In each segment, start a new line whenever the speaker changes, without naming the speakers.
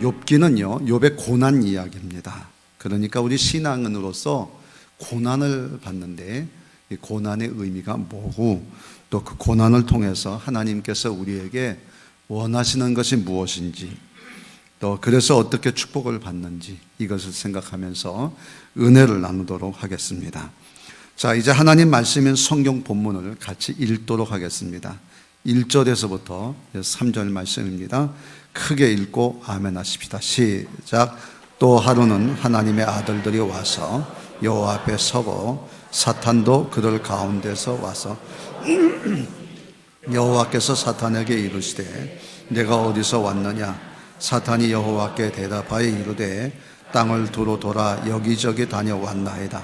욥기는요, 욥의 고난 이야기입니다. 그러니까 우리 신앙인으로서 고난을 받는데 이 고난의 의미가 뭐고 또 그 고난을 통해서 하나님께서 우리에게 원하시는 것이 무엇인지 또 그래서 어떻게 축복을 받는지 이것을 생각하면서 은혜를 나누도록 하겠습니다. 자, 이제 하나님 말씀인 성경 본문을 같이 읽도록 하겠습니다. 1절에서부터 3절 말씀입니다. 크게 읽고 아멘 하십시다. 시작. 또 하루는 하나님의 아들들이 와서 여호와 앞에 서고 사탄도 그들 가운데서 와서 여호와께서 사탄에게 이르시되 내가 어디서 왔느냐? 사탄이 여호와께 대답하여 이르되 땅을 두루 돌아 여기저기 다녀왔나이다.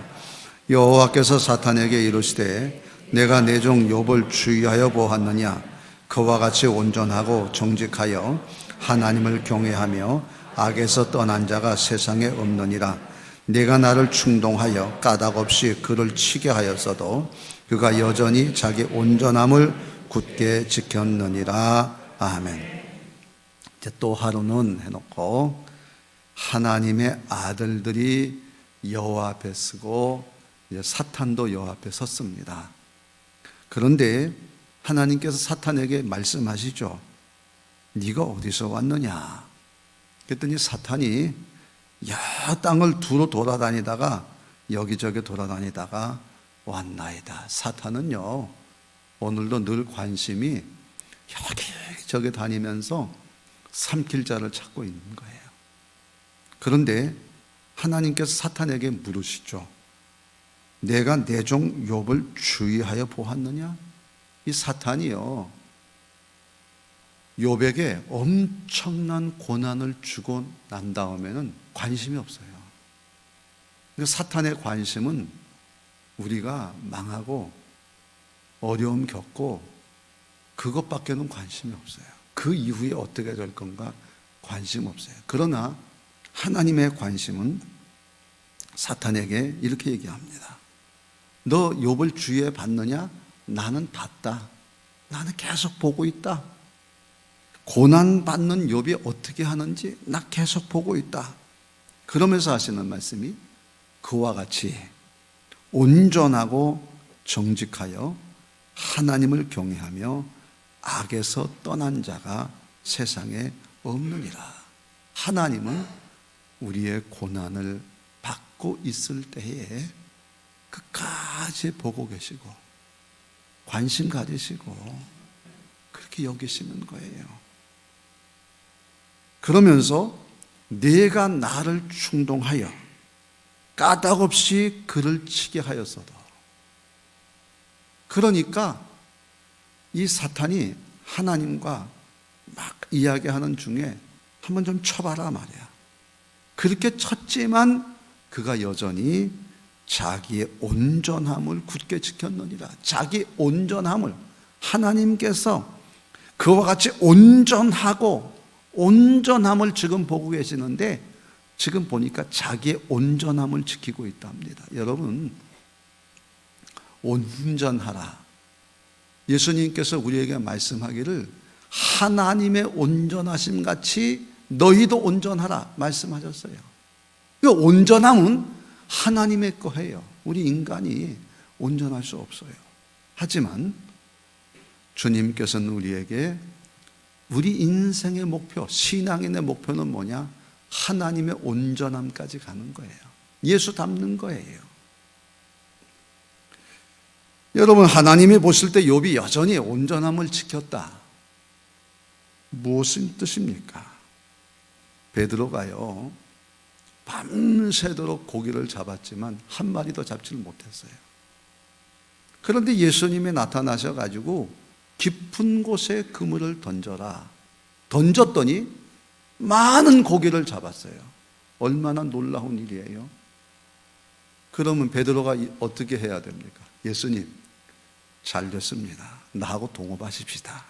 여호와께서 사탄에게 이르시되 내가 내 종 욥을 주의하여 보았느냐? 그와 같이 온전하고 정직하여 하나님을 경외하며 악에서 떠난 자가 세상에 없느니라. 내가 나를 충동하여 까닭없이 그를 치게 하였어도 그가 여전히 자기 온전함을 굳게 지켰느니라. 아멘. 이제 또 하루는 해놓고 하나님의 아들들이 여호와 앞에 서고 사탄도 여호와 앞에 섰습니다. 그런데 하나님께서 사탄에게 말씀하시죠. 네가 어디서 왔느냐? 그랬더니 사탄이 땅을 두루 돌아다니다가 여기저기 돌아다니다가 왔나이다. 사탄은요, 오늘도 늘 관심이 여기저기 다니면서 삼킬 자를 찾고 있는 거예요. 그런데 하나님께서 사탄에게 물으시죠. 내가 내 종 욥을 주의하여 보았느냐? 이 사탄이요, 욥에게 엄청난 고난을 주고 난 다음에는 관심이 없어요. 사탄의 관심은 우리가 망하고 어려움 겪고 그것밖에는 관심이 없어요. 그 이후에 어떻게 될 건가 관심 없어요. 그러나 하나님의 관심은 사탄에게 이렇게 얘기합니다. 너 욥을 주의해 봤느냐? 나는 봤다. 나는 계속 보고 있다. 고난받는 욥이 어떻게 하는지 나 계속 보고 있다. 그러면서 하시는 말씀이 그와 같이 온전하고 정직하여 하나님을 경외하며 악에서 떠난 자가 세상에 없느니라. 하나님은 우리의 고난을 받고 있을 때에 끝까지 보고 계시고 관심 가지시고 그렇게 여기시는 거예요. 그러면서 내가 나를 충동하여 까닭없이 그를 치게 하였어도, 그러니까 이 사탄이 하나님과 막 이야기하는 중에 한번 좀 쳐봐라 말이야. 그렇게 쳤지만 그가 여전히 자기의 온전함을 굳게 지켰느니라. 자기 온전함을 하나님께서 그와 같이 온전함을 지금 보고 계시는데 지금 보니까 자기의 온전함을 지키고 있답니다. 여러분, 온전하라. 예수님께서 우리에게 말씀하기를 하나님의 온전하심 같이 너희도 온전하라 말씀하셨어요. 이 온전함은 하나님의 거예요. 우리 인간이 온전할 수 없어요. 하지만 주님께서는 우리에게 우리 인생의 목표, 신앙인의 목표는 뭐냐? 하나님의 온전함까지 가는 거예요. 예수 닮는 거예요. 여러분, 하나님이 보실 때 욥이 여전히 온전함을 지켰다. 무엇인 뜻입니까? 베드로가요, 밤새도록 고기를 잡았지만 한 마리도 잡지를 못했어요. 그런데 예수님이 나타나셔가지고 깊은 곳에 그물을 던져라. 던졌더니 많은 고기를 잡았어요. 얼마나 놀라운 일이에요. 그러면 베드로가 어떻게 해야 됩니까? 예수님, 잘 됐습니다. 나하고 동업하십시다.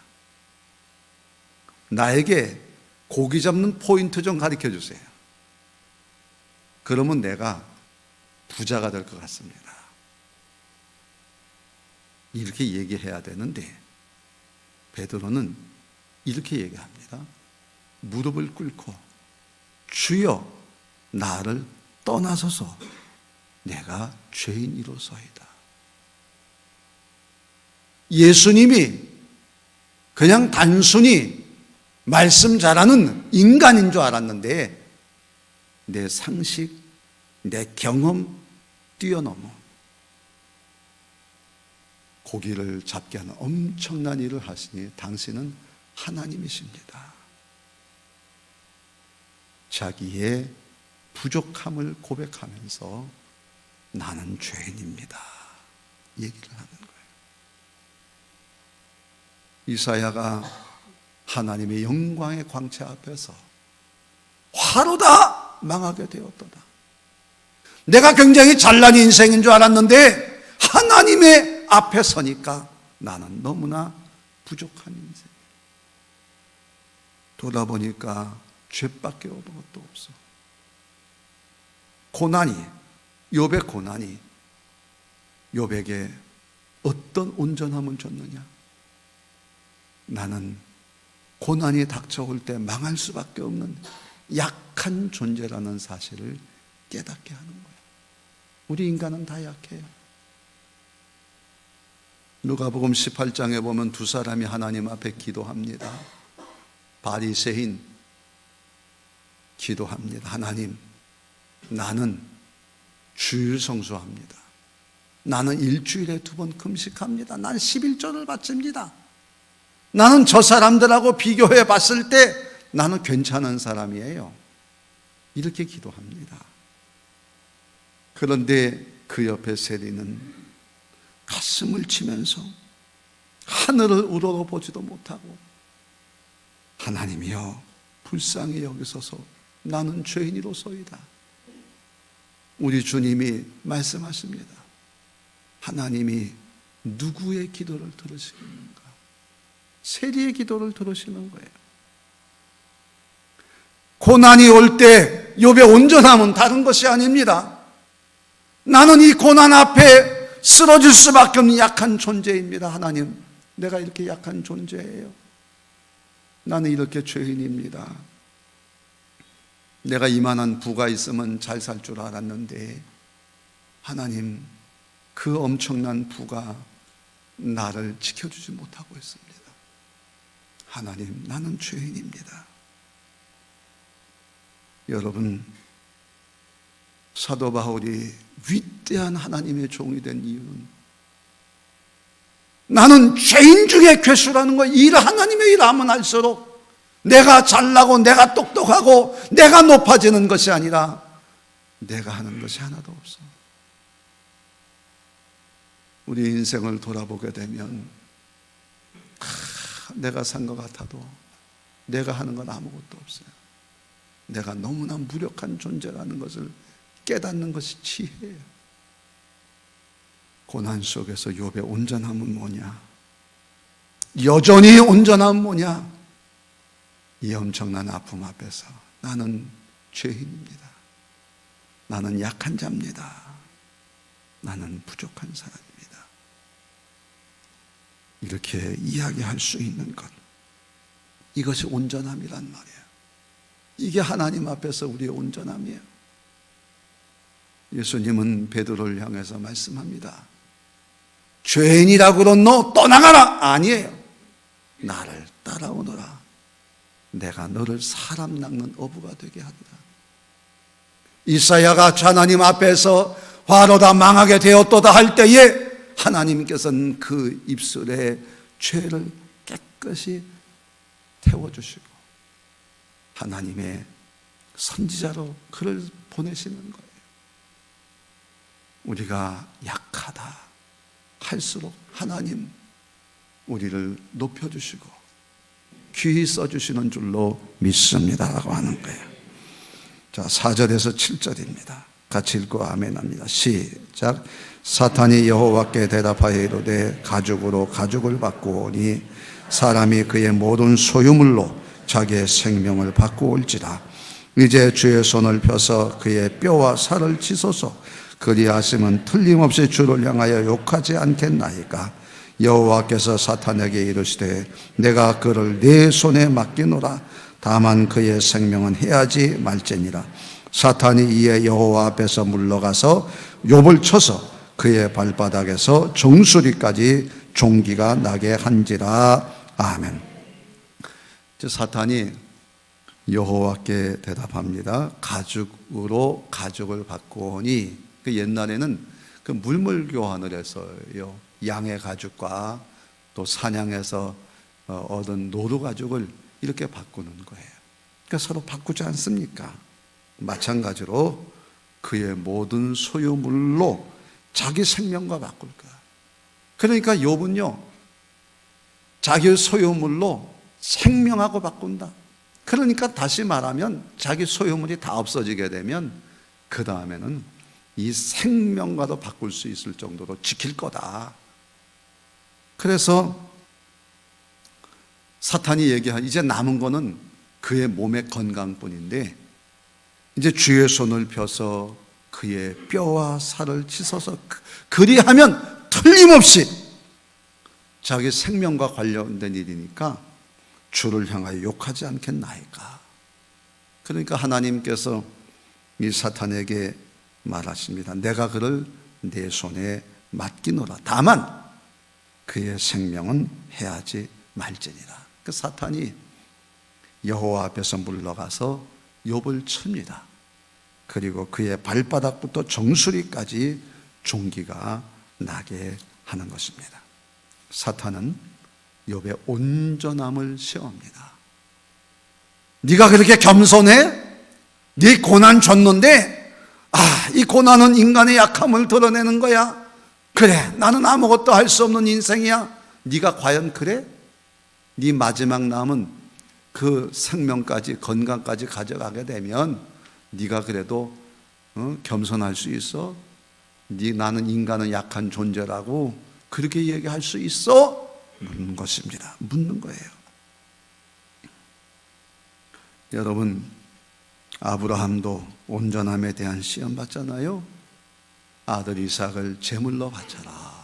나에게 고기 잡는 포인트 좀 가르쳐 주세요. 그러면 내가 부자가 될 것 같습니다. 이렇게 얘기해야 되는데 베드로는 이렇게 얘기합니다. 무릎을 꿇고 주여 나를 떠나소서 내가 죄인이로소이다. 예수님이 그냥 단순히 말씀 잘하는 인간인 줄 알았는데 내 상식, 내 경험 뛰어넘어 고기를 잡게 하는 엄청난 일을 하시니 당신은 하나님이십니다. 자기의 부족함을 고백하면서 나는 죄인입니다 얘기를 하는 거예요. 이사야가 하나님의 영광의 광채 앞에서 화로다 망하게 되었도다. 내가 굉장히 잘난 인생인 줄 알았는데 하나님의 앞에 서니까 나는 너무나 부족한 인생. 돌아보니까 죄밖에 아무것도 없어. 고난이, 욥의 고난이 욥에게 어떤 온전함을 줬느냐? 나는 고난이 닥쳐올 때 망할 수밖에 없는 약한 존재라는 사실을 깨닫게 하는 거예요. 우리 인간은 다 약해요. 누가복음 18장에 보면 두 사람이 하나님 앞에 기도합니다. 바리새인 기도합니다. 하나님, 나는 주일 성수합니다. 나는 일주일에 2번 금식합니다. 나는 11조를 바칩니다. 나는 저 사람들하고 비교해 봤을 때 나는 괜찮은 사람이에요. 이렇게 기도합니다. 그런데 그 옆에 세리는 가슴을 치면서 하늘을 우러러보지도 못하고 하나님이여 불쌍히 여기소서 나는 죄인이로소이다. 우리 주님이 말씀하십니다. 하나님이 누구의 기도를 들으시는가? 세리의 기도를 들으시는 거예요. 고난이 올 때 욥의 온전함은 다른 것이 아닙니다. 나는 이 고난 앞에 쓰러질 수밖에 없는 약한 존재입니다. 하나님, 내가 이렇게 약한 존재예요. 나는 이렇게 죄인입니다. 내가 이만한 부가 있으면 잘 살 줄 알았는데 하나님, 그 엄청난 부가 나를 지켜주지 못하고 있습니다. 하나님, 나는 죄인입니다. 여러분, 사도 바울이 위대한 하나님의 종이 된 이유는 나는 죄인 중에 괴수라는 거예요. 하나님의 일을 하면 할수록 내가 잘나고 내가 똑똑하고 내가 높아지는 것이 아니라 내가 하는 것이 하나도 없어. 우리 인생을 돌아보게 되면 내가 산 것 같아도 내가 하는 건 아무것도 없어요. 내가 너무나 무력한 존재라는 것을 깨닫는 것이 지혜예요. 고난 속에서 욥의 온전함은 뭐냐? 여전히 온전함은 뭐냐? 이 엄청난 아픔 앞에서 나는 죄인입니다. 나는 약한 자입니다. 나는 부족한 사람입니다. 이렇게 이야기할 수 있는 것, 이것이 온전함이란 말이에요. 이게 하나님 앞에서 우리의 온전함이에요. 예수님은 베드로를 향해서 말씀합니다. 죄인이라고는 너 떠나가라! 아니에요. 나를 따라오너라. 내가 너를 사람 낚는 어부가 되게 하리라. 이사야가 하나님 앞에서 화로다 망하게 되었도다 할 때에 하나님께서는 그 입술에 죄를 깨끗이 태워주시고 하나님의 선지자로 그를 보내시는 거예요. 우리가 약하다 할수록 하나님 우리를 높여주시고 귀히 써주시는 줄로 믿습니다라고 하는 거예요. 자, 4절에서 7절입니다. 같이 읽고 아멘합니다. 시작. 사탄이 여호와께 대답하여 이르되 가죽으로 가죽을 바꾸오니 사람이 그의 모든 소유물로 자기의 생명을 바꾸올지라. 이제 주의 손을 펴서 그의 뼈와 살을 찢소서. 그리하시면 틀림없이 주를 향하여 욕하지 않겠나이까. 여호와께서 사탄에게 이르시되 내가 그를 네 손에 맡기노라. 다만 그의 생명은 해하지 말지니라. 사탄이 이에 여호와 앞에서 물러가서 욥을 쳐서 그의 발바닥에서 정수리까지 종기가 나게 한지라. 아멘. 사탄이 여호와께 대답합니다. 가죽으로 가죽을 바꾸니, 그 옛날에는 그 물물 교환을 했어요. 양의 가죽과 또 사냥해서 얻은 노루 가죽을 이렇게 바꾸는 거예요. 그러니까 서로 바꾸지 않습니까? 마찬가지로 그의 모든 소유물로 자기 생명과 바꿀 거야. 그러니까 욥은요, 자기 소유물로 생명하고 바꾼다. 그러니까 다시 말하면 자기 소유물이 다 없어지게 되면 그 다음에는 이 생명과도 바꿀 수 있을 정도로 지킬 거다. 그래서 사탄이 얘기한 이제 남은 거는 그의 몸의 건강뿐인데, 이제 주의 손을 펴서 그의 뼈와 살을 찢어서 그리하면 틀림없이 자기 생명과 관련된 일이니까 주를 향하여 욕하지 않겠나이까. 그러니까 하나님께서 이 사탄에게 말하십니다. 내가 그를 내 손에 맡기노라. 다만 그의 생명은 해하지 말지니라. 그 사탄이 여호와 앞에서 물러가서 욥을 칩니다. 그리고 그의 발바닥부터 정수리까지 종기가 나게 하는 것입니다. 사탄은 욥의 온전함을 시험합니다. 네가 그렇게 겸손해? 네 고난 줬는데, 이 고난은 인간의 약함을 드러내는 거야. 그래, 나는 아무것도 할 수 없는 인생이야. 네가 과연 그래? 네 마지막 남은 그 생명까지, 건강까지 가져가게 되면 네가 그래도 겸손할 수 있어? 나는 인간은 약한 존재라고 그렇게 얘기할 수 있어? 묻는 것입니다. 묻는 거예요. 여러분, 아브라함도 온전함에 대한 시험 받잖아요. 아들 이삭을 제물로 바쳐라.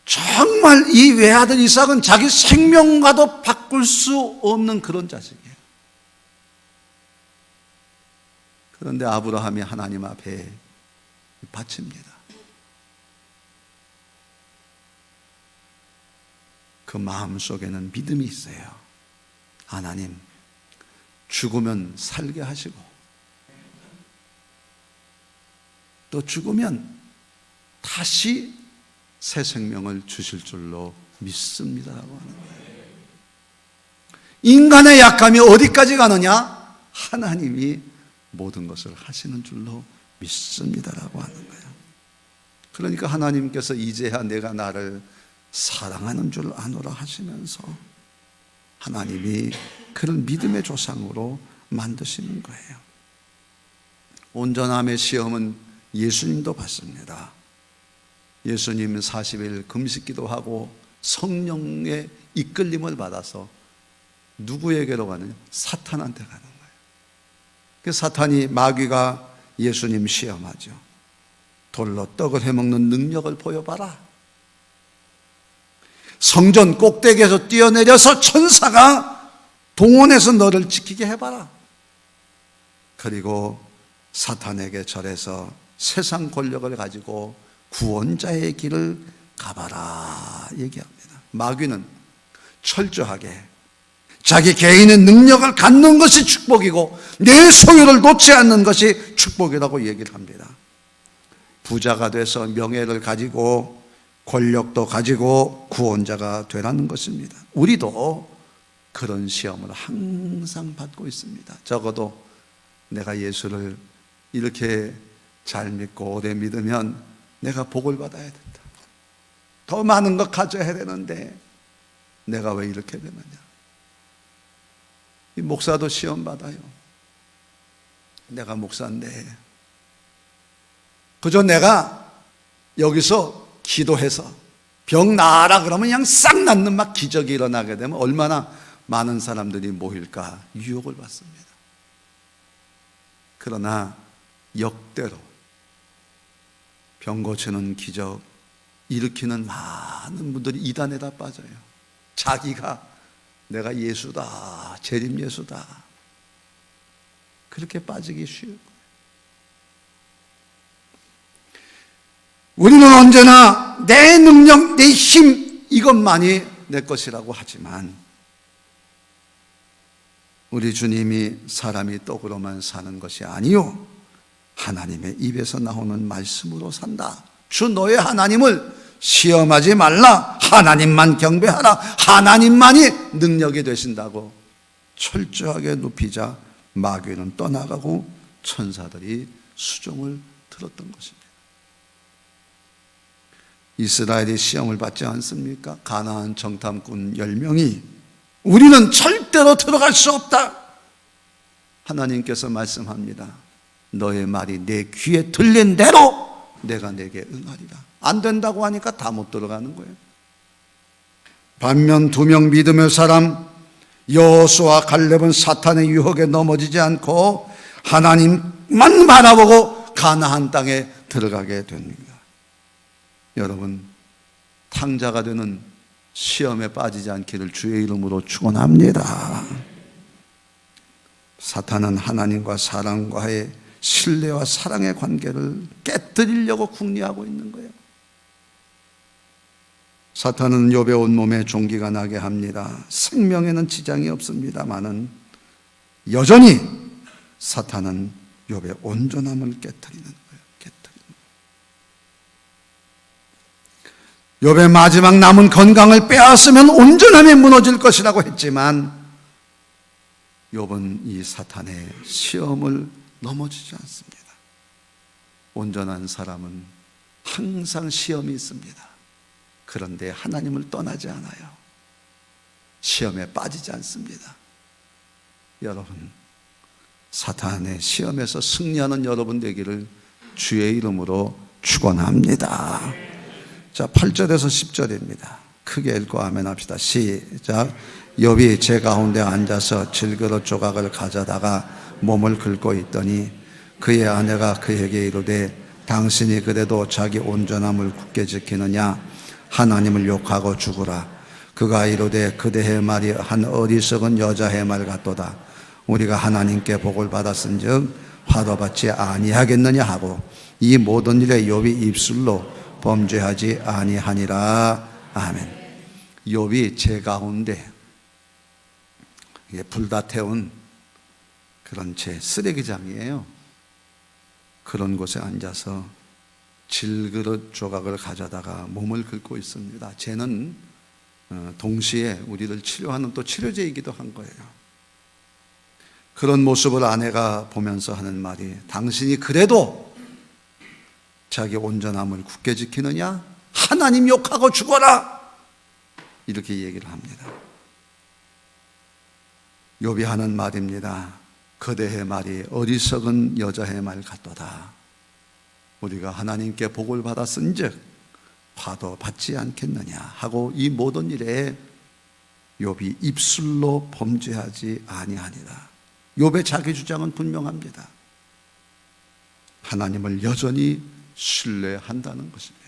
정말 이 외아들 이삭은 자기 생명과도 바꿀 수 없는 그런 자식이에요. 그런데 아브라함이 하나님 앞에 바칩니다. 그 마음속에는 믿음이 있어요. 하나님, 죽으면 살게 하시고 또 죽으면 다시 새 생명을 주실 줄로 믿습니다라고 하는 거예요. 인간의 약함이 어디까지 가느냐? 하나님이 모든 것을 하시는 줄로 믿습니다라고 하는 거예요. 그러니까 하나님께서 이제야 내가 나를 사랑하는 줄 아노라 하시면서 하나님이 그런 믿음의 조상으로 만드시는 거예요. 온전함의 시험은 예수님도 받습니다. 예수님은 40일 금식기도 하고 성령의 이끌림을 받아서 누구에게로 가느냐? 사탄한테 가는 거예요. 그 사탄이, 마귀가 예수님 시험하죠. 돌로 떡을 해먹는 능력을 보여봐라. 성전 꼭대기에서 뛰어내려서 천사가 동원해서 너를 지키게 해봐라. 그리고 사탄에게 절해서 세상 권력을 가지고 구원자의 길을 가봐라 얘기합니다. 마귀는 철저하게 자기 개인의 능력을 갖는 것이 축복이고 내 소유를 놓지 않는 것이 축복이라고 얘기를 합니다. 부자가 돼서 명예를 가지고 권력도 가지고 구원자가 되라는 것입니다. 우리도 그런 시험을 항상 받고 있습니다. 적어도 내가 예수를 이렇게 잘 믿고 오래 믿으면 내가 복을 받아야 된다. 더 많은 것 가져야 되는데 내가 왜 이렇게 되느냐. 이 목사도 시험 받아요. 내가 목사인데 그저 내가 여기서 기도해서 병 나아라 그러면 그냥 싹 낫는 막 기적이 일어나게 되면 얼마나 많은 사람들이 모일까 유혹을 받습니다. 그러나 역대로 병 고치는 기적 일으키는 많은 분들이 이단에다 빠져요. 자기가 내가 예수다, 재림 예수다, 그렇게 빠지기 쉬울 거예요. 우리는 언제나 내 능력, 내 힘, 이것만이 내 것이라고 하지만 우리 주님이 사람이 떡으로만 사는 것이 아니요, 하나님의 입에서 나오는 말씀으로 산다. 주 너의 하나님을 시험하지 말라. 하나님만 경배하라. 하나님만이 능력이 되신다고 철저하게 눕히자 마귀는 떠나가고 천사들이 수종을 들었던 것입니다. 이스라엘이 시험을 받지 않습니까? 가나안 정탐꾼 10명이 우리는 절대로 들어갈 수 없다. 하나님께서 말씀합니다. 너의 말이 내 귀에 들린 대로 내가 내게 응하리라. 안 된다고 하니까 다 못 들어가는 거예요. 반면 2명 믿음의 사람 여호수아와 갈렙은 사탄의 유혹에 넘어지지 않고 하나님만 바라보고 가나안 땅에 들어가게 됩니다. 여러분, 탕자가 되는 시험에 빠지지 않기를 주의 이름으로 축원합니다. 사탄은 하나님과 사람과의 신뢰와 사랑의 관계를 깨뜨리려고 궁리하고 있는 거예요. 사탄은 욥의 온몸에 종기가 나게 합니다. 생명에는 지장이 없습니다마는 여전히 사탄은 욥의 온전함을 깨뜨리는 거예요. 욥의 마지막 남은 건강을 빼앗으면 온전함이 무너질 것이라고 했지만 욥은 이 사탄의 시험을 넘어지지 않습니다. 온전한 사람은 항상 시험이 있습니다. 그런데 하나님을 떠나지 않아요. 시험에 빠지지 않습니다. 여러분, 사탄의 시험에서 승리하는 여러분 되기를 주의 이름으로 축원합니다. 자, 8절에서 10절입니다. 크게 읽고 아멘 합시다. 시작. 욥이 제 가운데 앉아서 질그릇 조각을 가져다가 몸을 긁고 있더니 그의 아내가 그에게 이르되 당신이 그래도 자기 온전함을 굳게 지키느냐? 하나님을 욕하고 죽으라. 그가 이르되 그대의 말이 한 어리석은 여자의 말 같도다. 우리가 하나님께 복을 받았은즉 화도 받지 아니하겠느냐 하고 이 모든 일에 욥이 입술로 범죄하지 아니하니라. 아멘. 욥이 제 가운데 불다 태운 그런 제 쓰레기장이에요. 그런 곳에 앉아서 질그릇 조각을 가져다가 몸을 긁고 있습니다. 쟤는 동시에 우리를 치료하는 또 치료제이기도 한 거예요. 그런 모습을 아내가 보면서 하는 말이 당신이 그래도 자기 온전함을 굳게 지키느냐? 하나님 욕하고 죽어라! 이렇게 얘기를 합니다. 욥이 하는 말입니다. 그대의 말이 어리석은 여자의 말 같도다. 우리가 하나님께 복을 받았은즉 화도 받지 않겠느냐 하고 이 모든 일에 욥이 입술로 범죄하지 아니하니라. 욥의 자기 주장은 분명합니다. 하나님을 여전히 신뢰한다는 것입니다.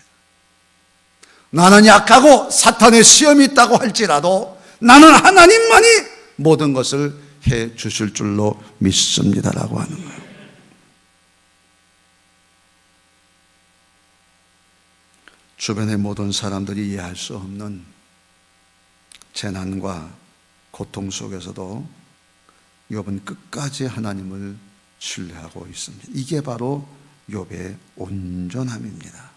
나는 약하고 사탄의 시험이 있다고 할지라도 나는 하나님만이 모든 것을 해 주실 줄로 믿습니다라고 하는 거예요. 주변의 모든 사람들이 이해할 수 없는 재난과 고통 속에서도 욥은 끝까지 하나님을 신뢰하고 있습니다. 이게 바로 욥의 온전함입니다.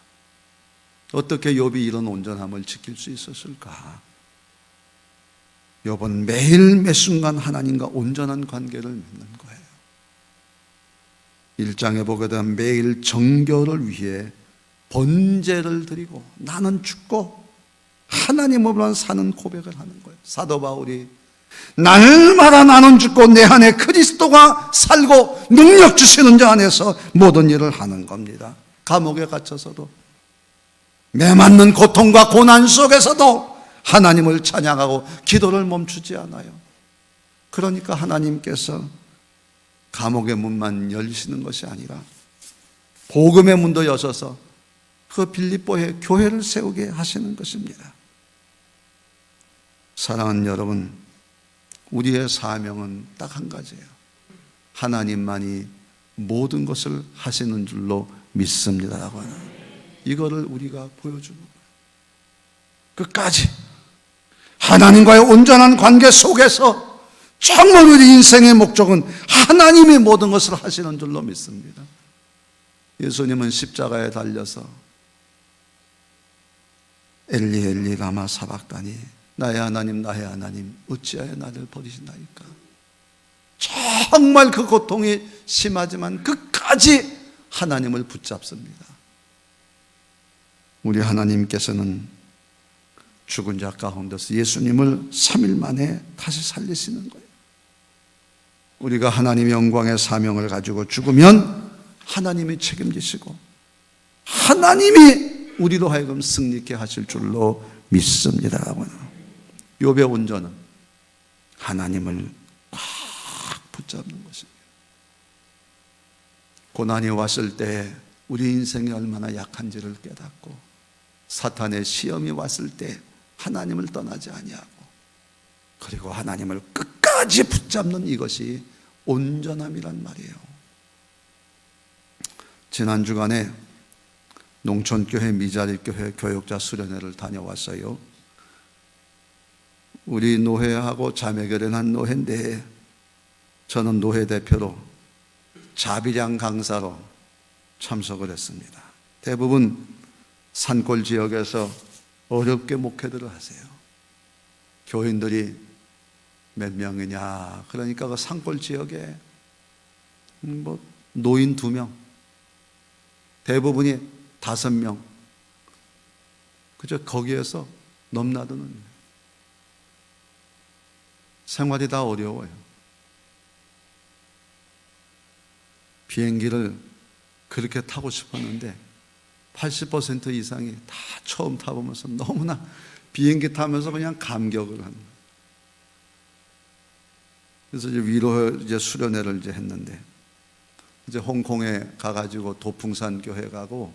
어떻게 욥이 이런 온전함을 지킬 수 있었을까? 욥은 매일 매 순간 하나님과 온전한 관계를 맺는 거예요. 1장에 보게 되면 매일 정결을 위해 번제를 드리고 나는 죽고 하나님으로만 사는 고백을 하는 거예요. 사도 바울이 날마다 나는 죽고 내 안에 그리스도가 살고 능력 주시는 자 안에서 모든 일을 하는 겁니다. 감옥에 갇혀서도 매맞는 고통과 고난 속에서도 하나님을 찬양하고 기도를 멈추지 않아요. 그러니까 하나님께서 감옥의 문만 열리시는 것이 아니라 복음의 문도 여셔서 그 빌립보에 교회를 세우게 하시는 것입니다. 사랑하는 여러분, 우리의 사명은 딱 한 가지예요. 하나님만이 모든 것을 하시는 줄로 믿습니다라고 하는, 이거를 우리가 보여주는 거예요. 끝까지 하나님과의 온전한 관계 속에서 정말 우리 인생의 목적은 하나님이 모든 것을 하시는 줄로 믿습니다. 예수님은 십자가에 달려서 엘리 엘리 라마 사박다니, 나의 하나님 나의 하나님 어찌하여 나를 버리시나이까. 정말 그 고통이 심하지만 끝까지 하나님을 붙잡습니다. 우리 하나님께서는 죽은 자 가운데서 예수님을 3일 만에 다시 살리시는 거예요. 우리가 하나님의 영광의 사명을 가지고 죽으면 하나님이 책임지시고 하나님이 우리로 하여금 승리케 하실 줄로 믿습니다라고. 욥의 온전은 하나님을 꽉 붙잡는 것입니다. 고난이 왔을 때 우리 인생이 얼마나 약한지를 깨닫고, 사탄의 시험이 왔을 때 하나님을 떠나지 아니하고, 그리고 하나님을 끝까지 붙잡는 이것이 온전함이란 말이에요. 지난 주간에 농촌교회 미자립교회 교육자 수련회를 다녀왔어요. 우리 노회하고 자매결연한 노회인데 저는 노회 대표로 자비량 강사로 참석을 했습니다. 대부분 산골 지역에서 어렵게 목회들을 하세요. 교인들이 몇 명이냐, 그러니까 그 산골 지역에 노인 2명, 대부분이 5명, 그저 거기에서 넘나드는, 생활이 다 어려워요. 비행기를 그렇게 타고 싶었는데 80% 이상이 다 처음 타보면서 너무나 비행기 타면서 그냥 감격을 하는 거예요. 그래서 이제 위로 수련회를 이제 했는데, 이제 홍콩에 가가지고 도풍산 교회 가고,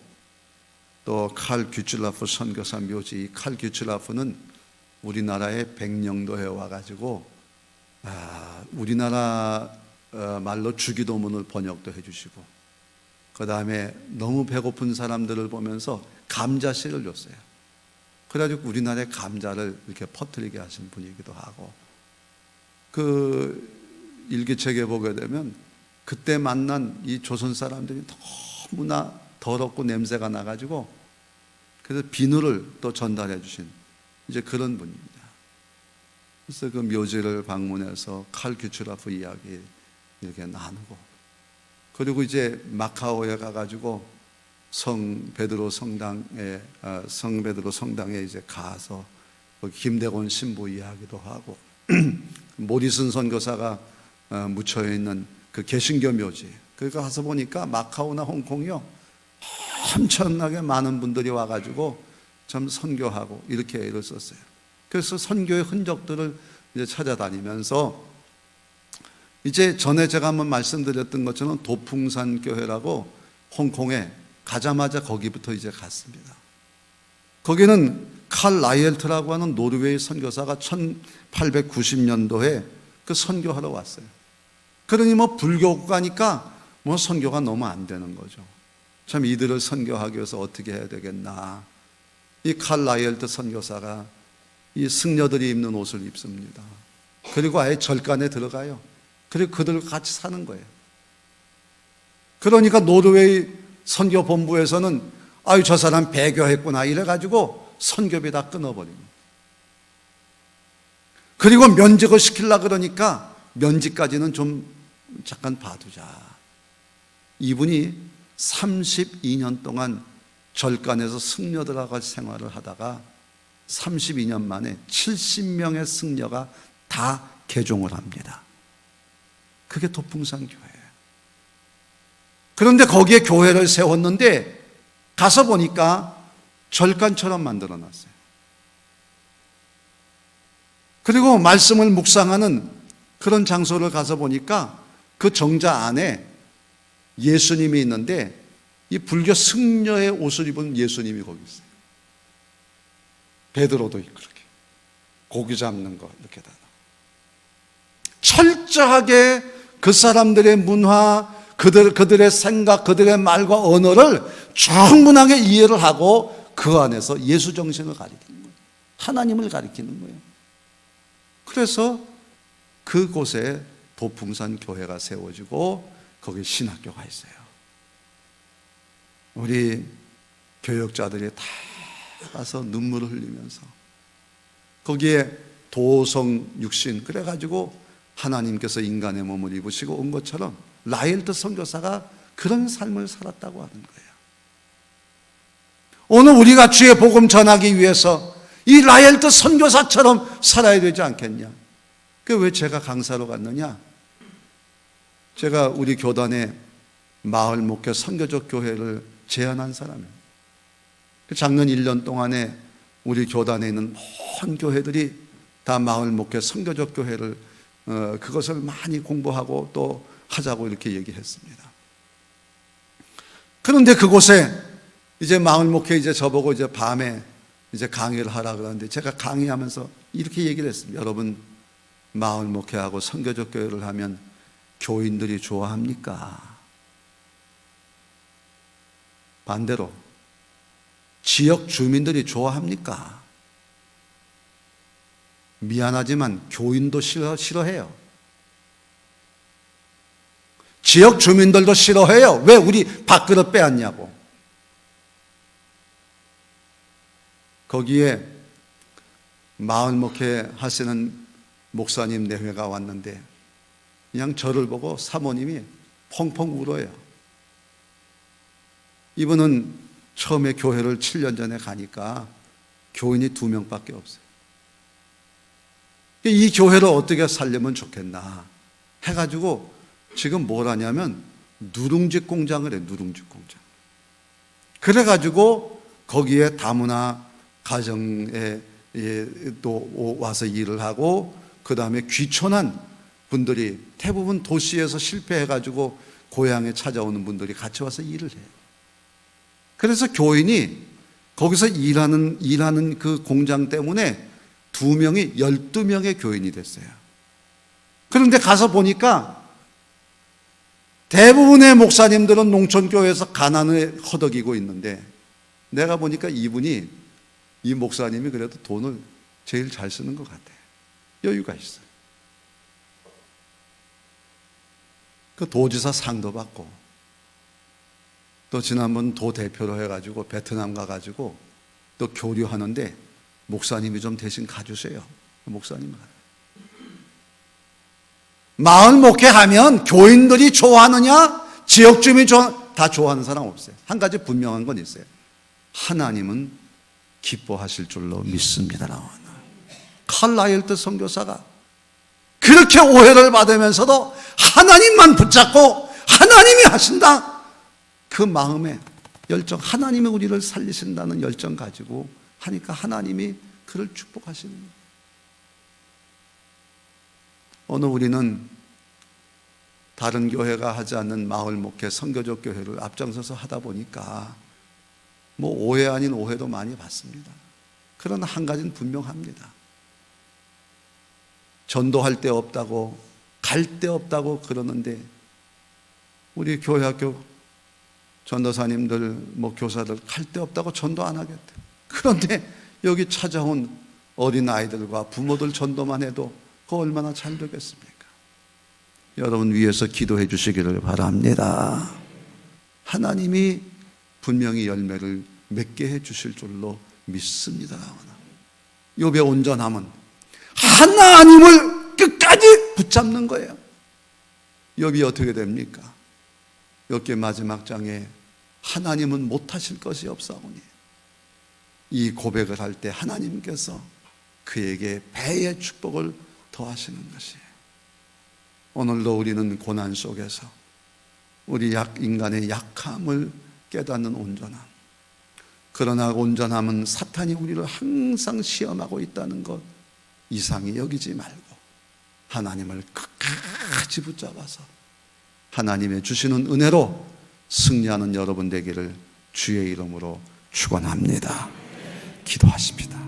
또 칼 규출라프 선교사 묘지, 이 칼 규출라프는 우리나라의 백령도에 와가지고 우리나라 말로 주기도문을 번역도 해주시고, 그 다음에 너무 배고픈 사람들을 보면서 감자씨를 줬어요. 그래가지고 우리나라의 감자를 이렇게 퍼뜨리게 하신 분이기도 하고, 그 일기책에 보게 되면 그때 만난 이 조선 사람들이 너무나 더럽고 냄새가 나가지고, 그래서 비누를 또 전달해 주신 이제 그런 분입니다. 그래서 그 묘지를 방문해서 칼 규출라프 이야기 이렇게 나누고, 그리고 이제 마카오에 가가지고 성 베드로 성당에 이제 가서 김대곤 신부 이야기도 하고, 모리슨 선교사가 묻혀 있는 그 개신교 묘지, 거기 가서 보니까 마카오나 홍콩이요, 엄청나게 많은 분들이 와가지고 참 선교하고 이렇게 애를 썼어요. 그래서 선교의 흔적들을 이제 찾아다니면서, 이제 전에 제가 한번 말씀드렸던 것처럼 도풍산 교회라고 홍콩에 가자마자 거기부터 이제 갔습니다. 거기는 칼 라이엘트라고 하는 노르웨이 선교사가 1890년도에 그 선교하러 왔어요. 그러니 불교 가니까 선교가 너무 안 되는 거죠. 참 이들을 선교하기 위해서 어떻게 해야 되겠나. 이 칼 라이엘트 선교사가 이 승려들이 입는 옷을 입습니다. 그리고 아예 절간에 들어가요. 그리고 그들과 같이 사는 거예요. 그러니까 노르웨이 선교본부에서는 아유 저 사람 배교했구나 이래가지고 선교비 다 끊어버립니다. 그리고 면직을 시키려고 그러니까 면직까지는 좀 잠깐 봐두자. 이분이 32년 동안 절간에서 승려들하고 같이 생활을 하다가 32년 만에 70명의 승려가 다 개종을 합니다. 그게 도풍산 교회예요. 그런데 거기에 교회를 세웠는데 가서 보니까 절간처럼 만들어 놨어요. 그리고 말씀을 묵상하는 그런 장소를 가서 보니까 그 정자 안에 예수님이 있는데, 이 불교 승려의 옷을 입은 예수님이 거기 있어요. 베드로도 있고, 그렇게 고기 잡는 거 이렇게 다. 철저하게 그 사람들의 문화, 그들의 생각, 그들의 말과 언어를 충분하게 이해를 하고 그 안에서 예수 정신을 가리키는 거예요. 하나님을 가리키는 거예요. 그래서 그곳에 도풍산 교회가 세워지고 거기 신학교가 있어요. 우리 교역자들이 다 가서 눈물을 흘리면서 거기에 도성 육신, 그래가지고 하나님께서 인간의 몸을 입으시고 온 것처럼 라헬드 선교사가 그런 삶을 살았다고 하는 거예요. 오늘 우리가 주의 복음 전하기 위해서 이 라헬드 선교사처럼 살아야 되지 않겠냐? 그 왜 제가 강사로 갔느냐? 제가 우리 교단에 마을 목회 선교적 교회를 제안한 사람이에요. 작년 1년 동안에 우리 교단에 있는 모든 교회들이 다 마을 목회 선교적 교회를 그것을 많이 공부하고 또 하자고 이렇게 얘기했습니다. 그런데 그곳에 이제 마을 목회 이제 저보고 이제 밤에 이제 강의를 하라 그러는데 제가 강의하면서 이렇게 얘기를 했습니다. 여러분, 마을 목회하고 선교적 교회를 하면 교인들이 좋아합니까? 반대로 지역 주민들이 좋아합니까? 미안하지만 교인도 싫어해요. 지역 주민들도 싫어해요. 왜 우리 밥그릇 빼앗냐고. 거기에 마을 목회 하시는 목사님 내외가 왔는데 그냥 저를 보고 사모님이 펑펑 울어요. 이분은 처음에 교회를 7년 전에 가니까 교인이 2명밖에 없어요. 이 교회를 어떻게 살려면 좋겠나 해가지고 지금 뭘 하냐면 누룽지 공장을 해요. 누룽지 공장. 그래가지고 거기에 다문화 가정에 또 와서 일을 하고 그 다음에 귀촌한 분들이 대부분 도시에서 실패해가지고 고향에 찾아오는 분들이 같이 와서 일을 해요. 그래서 교인이 거기서 일하는 그 공장 때문에 2명이 12명의 교인이 됐어요. 그런데 가서 보니까 대부분의 목사님들은 농촌교회에서 가난을 허덕이고 있는데 내가 보니까 이 목사님이 그래도 돈을 제일 잘 쓰는 것 같아요. 여유가 있어요. 그 도지사 상도 받고 또 지난번 도 대표로 해가지고 베트남 가가지고 또 교류하는데 목사님이 좀 대신 가주세요. 목사님. 마을 목회하면 교인들이 좋아하느냐? 지역 주민이 다 좋아하는 사람 없어요. 한 가지 분명한 건 있어요. 하나님은 기뻐하실 줄로 믿습니다. 칼라일드 선교사가 그렇게 오해를 받으면서도 하나님만 붙잡고 하나님이 하신다. 그 마음에 열정, 하나님이 우리를 살리신다는 열정 가지고 하니까 하나님이 그를 축복하시는 거예요. 오늘 우리는 다른 교회가 하지 않는 마을 목회, 선교적 교회를 앞장서서 하다 보니까 뭐 오해 아닌 오해도 많이 받습니다. 그러나 한 가지는 분명합니다. 전도할 데 없다고, 갈 데 없다고 그러는데 우리 교회학교 전도사님들, 뭐 교사들 갈 데 없다고 전도 안 하겠대. 그런데 여기 찾아온 어린 아이들과 부모들 전도만 해도 그거 얼마나 잘 되겠습니까? 여러분 위해서 기도해 주시기를 바랍니다. 하나님이 분명히 열매를 맺게 해 주실 줄로 믿습니다. 욥의 온전함은 하나님을 끝까지 붙잡는 거예요. 욥이 어떻게 됩니까? 욥기 마지막 장에 하나님은 못하실 것이 없사오니 이 고백을 할 때 하나님께서 그에게 배의 축복을 더하시는 것이에요. 오늘도 우리는 고난 속에서 우리 인간의 약함을 깨닫는 온전함, 그러나 온전함은 사탄이 우리를 항상 시험하고 있다는 것 이상히 여기지 말고 하나님을 끝까지 붙잡아서 하나님의 주시는 은혜로 승리하는 여러분 되기를 주의 이름으로 축원합니다. 기도하십니다.